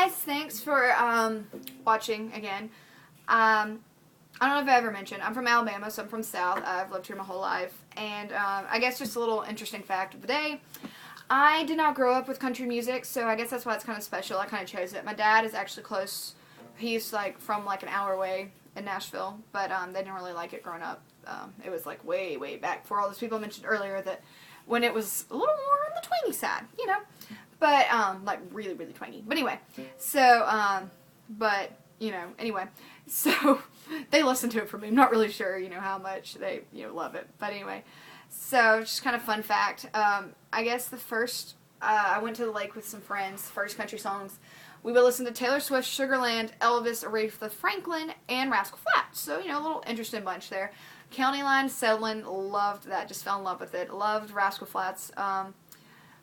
guys, thanks for watching again. I don't know if I ever mentioned, I'm from Alabama, so I'm from South. I've lived here my whole life. And I guess just a little interesting fact of the day. I did not grow up with country music, so I guess that's why it's kind of special. I kind of chose it. My dad is actually close. He's like from like an hour away in Nashville, but they didn't really like it growing up. It was like way, way back for all those people I mentioned earlier that when it was a little more on the twangy side, you know. But, like really, really twangy. But anyway, so, but, you know, anyway. So, they listen to it for me. I'm not really sure, you know, how much they, you know, love it. But anyway, so just kind of fun fact. I guess the first, I went to the lake with some friends, first country songs. We would listen to Taylor Swift, Sugarland, Elvis, Aretha Franklin, and Rascal Flatts. So, you know, a little interesting bunch there. County Line, Settling, loved that. Just fell in love with it. Loved Rascal Flatts.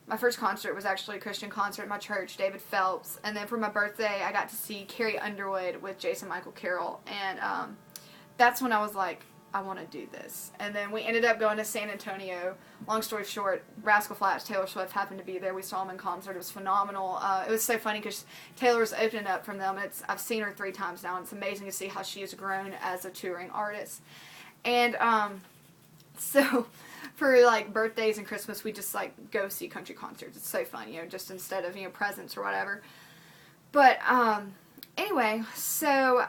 My first concert was actually a Christian concert at my church, David Phelps. And then for my birthday, I got to see Carrie Underwood with Jason Michael Carroll. And that's when I was like, I want to do this. And then we ended up going to San Antonio. Long story short, Rascal Flatts, Taylor Swift happened to be there. We saw him in concert. It was phenomenal. It was so funny because Taylor was opening up from them. I've seen her 3 times now, and it's amazing to see how she has grown as a touring artist. And so for like birthdays and Christmas, we just like go see country concerts. It's so fun, you know, just instead of, you know, presents or whatever. But anyway, so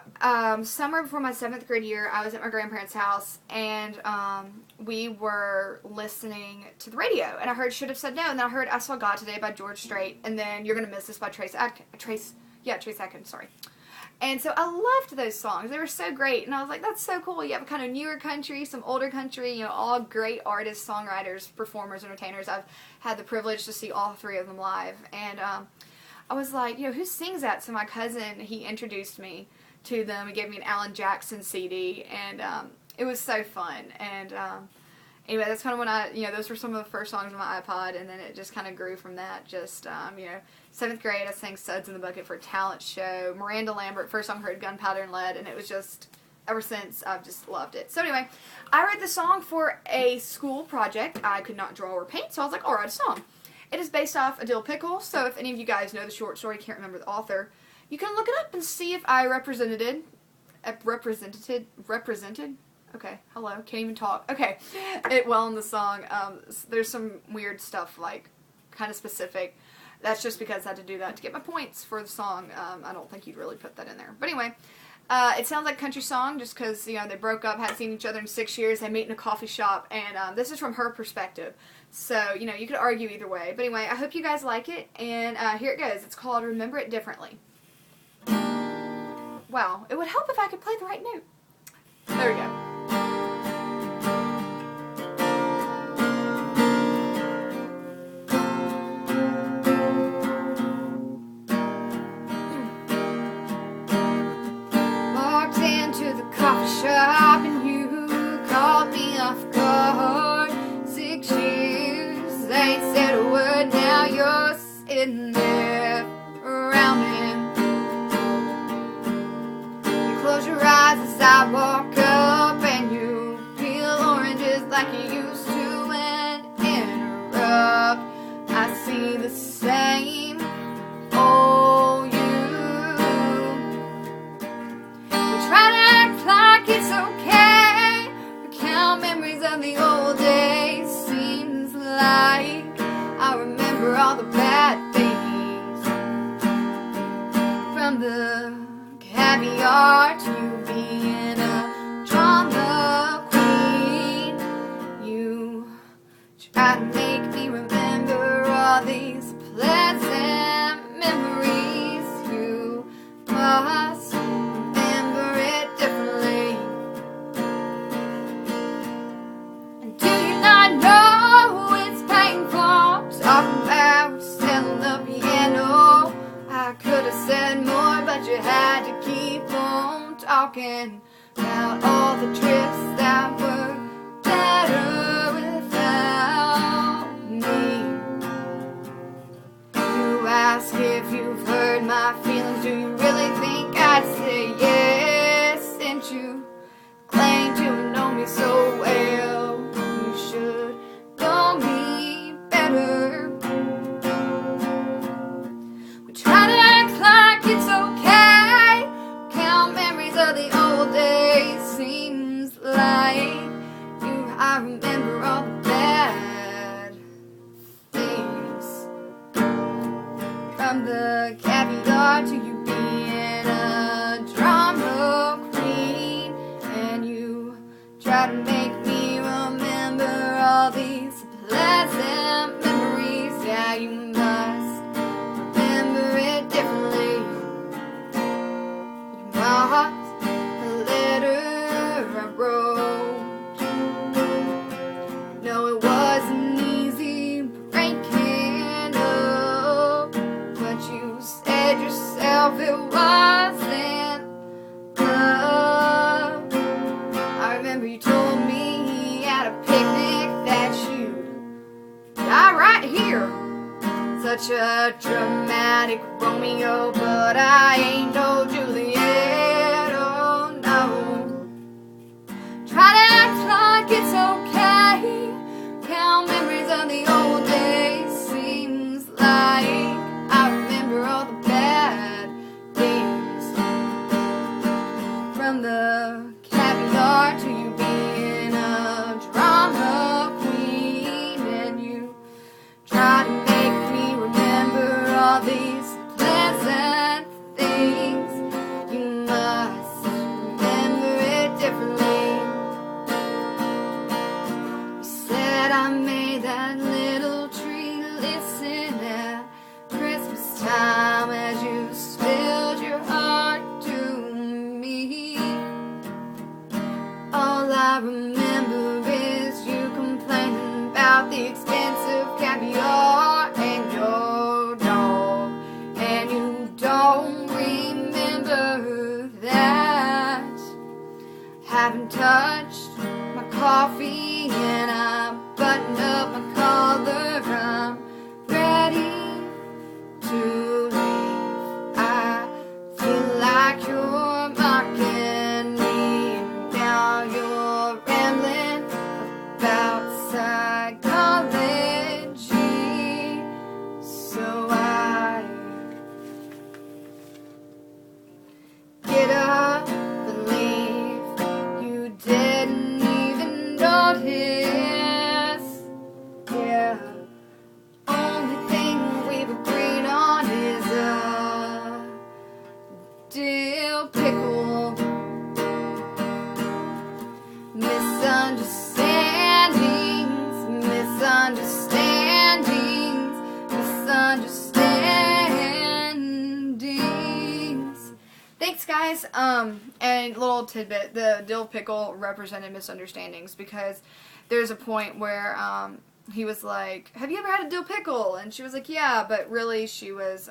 summer before my 7th grade year, I was at my grandparents' house, and we were listening to the radio, and I heard Should Have Said No, and then I heard I Saw God Today by George Strait, and then You're Gonna Miss This by Trace Atkins, sorry. And so I loved those songs. They were so great. And I was like, that's so cool. You have a kind of newer country, some older country, you know, all great artists, songwriters, performers, entertainers. I've had the privilege to see all 3 of them live. And I was like, you know, who sings that? So my cousin, he introduced me to them. He gave me an Alan Jackson CD. And it was so fun. And anyway, that's kind of when those were some of the first songs on my iPod. And then it just kind of grew from that. Just, you know, 7th grade, I sang Suds in the Bucket for a talent show. Miranda Lambert, first song I heard, Gunpowder and Lead, and it was just, ever since, I've just loved it. So anyway, I wrote the song for a school project. I could not draw or paint, so I was like, I'll write a song. It is based off a dill pickle, so if any of you guys know the short story, can't remember the author, you can look it up and see if I represented? Okay, hello, can't even talk. Okay, it well in the song. There's some weird stuff, like, kind of specific. That's just because I had to do that to get my points for the song. I don't think you'd really put that in there. But anyway, it sounds like a country song just because, you know, they broke up, hadn't seen each other in 6 years, they meet in a coffee shop, and this is from her perspective. So, you know, you could argue either way. But anyway, I hope you guys like it, and here it goes. It's called Remember It Differently. Wow, it would help if I could play the right note. There we go. Shop and you called me off guard. 6 years, they ain't said a word. Now you're sitting there frowning. You close your eyes as I walk up, and you peel oranges like you used to and interrupt. I see the same old you. We try to act like it's okay, recount memories of the old days. Seems like I remember all the bad things, from the caviar to you being a drama queen. You try to make me remember all these pleasant memories. You must remember it differently. And do you not know it's painful talking about selling the piano? I could have said more, but you had to keep on talking about all the trips that were better without me. You ask if you've hurt my feelings. Do you really think I'd say yes? Since you claim to know me so well, you should know me better. We try to act like the caviar to you being a drama queen, and you try to make me remember all these pleasant memories. Yeah, you must remember it differently. You marked a letter I wrote. No, it wasn't easy breaking up, but you said yourself it wasn't love. I remember you told me at a picnic that you'd die right here. Such a dramatic Romeo, but I ain't no Juliet, oh no. Try to act like it's okay, count memories of the old days. Seems like I remember all the bad days. From the caviar to you being a drama queen, and you try to make me remember all these pleasant things. You must remember it differently. You said I made that little tree listen at Christmas time as you spilled your heart to me. All I remember is you complaining about the expensive caviar and your dog, and you don't remember that. Haven't touched my coffee and I button up my collar. I'm ready to leave. I feel like you're mocking me, and now you're rambling about psychology. So I get up and leave. You didn't even notice. Yeah, only thing we've agreed on is a dill pickle. Misunderstandings, misunderstandings. Thanks, guys. And little tidbit: the dill pickle represented misunderstandings because there's a point where he was like, "Have you ever had a dill pickle?" And she was like, "Yeah," but really she was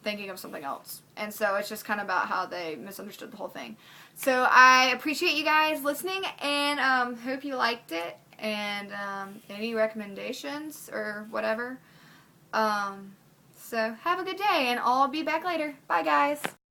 thinking of something else. And so it's just kind of about how they misunderstood the whole thing. So I appreciate you guys listening, and hope you liked it, and any recommendations or whatever. So have a good day, and I'll be back later. Bye, guys.